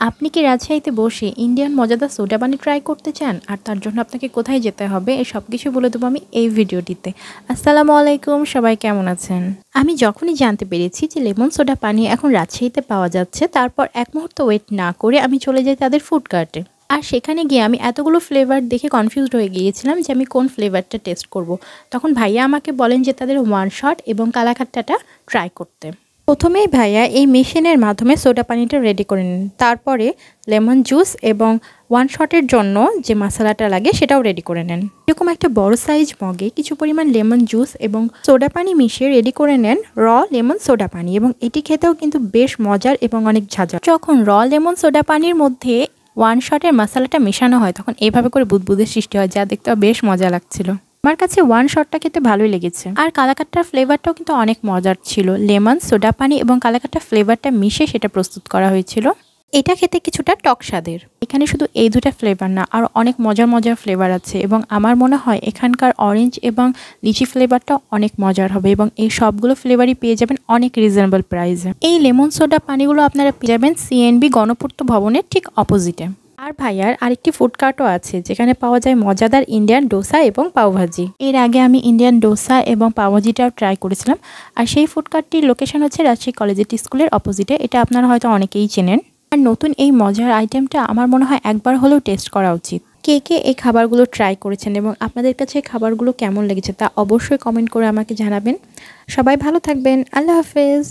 আপনি কি রাজশাহীতে বসে ইন্ডিয়ান মজাদার সোডা পানি ট্রাই করতে চান? আর তার জন্য আপনাকে কোথায় যেতে হবে এই সব কিছু বলে দেবো আমি এই ভিডিওটিতে। আসসালামু আলাইকুম, সবাই কেমন আছেন? আমি যখনই জানতে পেরেছি যে লেমন সোডা পানি এখন রাজশাহীতে পাওয়া যাচ্ছে, তারপর এক মুহূর্ত ওয়েট না করে আমি চলে যাই তাদের ফুড কার্টে। আর সেখানে গিয়ে আমি এতগুলো ফ্লেভার দেখে কনফিউজড হয়ে গিয়েছিলাম যে আমি কোন ফ্লেভারটা টেস্ট করব। তখন ভাইয়া আমাকে বলেন যে তাদের ওয়ান শট এবং কালাকাট্টাটা ট্রাই করতে। প্রথমেই ভাইয়া এই মেশিনের মাধ্যমে সোডা পানিটা রেডি করে নেন, তারপরে লেমন জুস এবং ওয়ান শটের জন্য যে মশলাটা লাগে সেটাও রেডি করে নেন। এরকম একটা বড় সাইজ মগে কিছু পরিমাণ লেমন জুস এবং সোডা পানি মিশিয়ে রেডি করে নেন র লেমন সোডা পানি, এবং এটি খেতেও কিন্তু বেশ মজার এবং অনেক ঝাঁঝালো। যখন র লেমন সোডা পানির মধ্যে ওয়ান শটের মশলাটা মেশানো হয় তখন এভাবে করে বুদবুদের সৃষ্টি হয়, যা দেখতে বেশ মজা লাগছিল। আমার কাছে ওয়ান শটটা খেতে ভালোই লেগেছে। আর কালাকাট্টার ফ্লেভারটাও কিন্তু অনেক মজার ছিল। লেমন সোডা পানি এবং কালাকাট্টার ফ্লেভারটা মিশে সেটা প্রস্তুত করা হয়েছিল। এটা খেতে কিছুটা টক স্বাদের। এখানে শুধু এই দুটা ফ্লেভার না, আর অনেক মজার মজার ফ্লেভার আছে, এবং আমার মনে হয় এখানকার অরেঞ্জ এবং লিচি ফ্লেভারটাও অনেক মজার হবে, এবং এই সবগুলো ফ্লেভারই পেয়ে যাবেন অনেক রিজনেবল প্রাইসে। এই লেমন সোডা পানিগুলো আপনারা পেয়ে যাবেন সিএনবি গণপূর্ত ভবনের ঠিক অপোজিটে। আর ভাইয়ার আরেকটি ফুড কার্টও আছে যেখানে পাওয়া যায় মজাদার ইন্ডিয়ান ডোসা এবং পাওভাজি। এর আগে আমি ইন্ডিয়ান ডোসা এবং পাওভাজিটাও ট্রাই করেছিলাম। আর সেই ফুড কার্টটির লোকেশন হচ্ছে রাজশাহী কলেজিয়েট স্কুলের অপোজিটে। এটা আপনারা হয়তো অনেকেই চেনেন। আর নতুন এই মজার আইটেমটা আমার মনে হয় একবার হলেও টেস্ট করা উচিত। কে কে এই খাবারগুলো ট্রাই করেছেন এবং আপনাদের কাছে এই খাবারগুলো কেমন লেগেছে তা অবশ্যই কমেন্ট করে আমাকে জানাবেন। সবাই ভালো থাকবেন। আল্লাহ হাফেজ।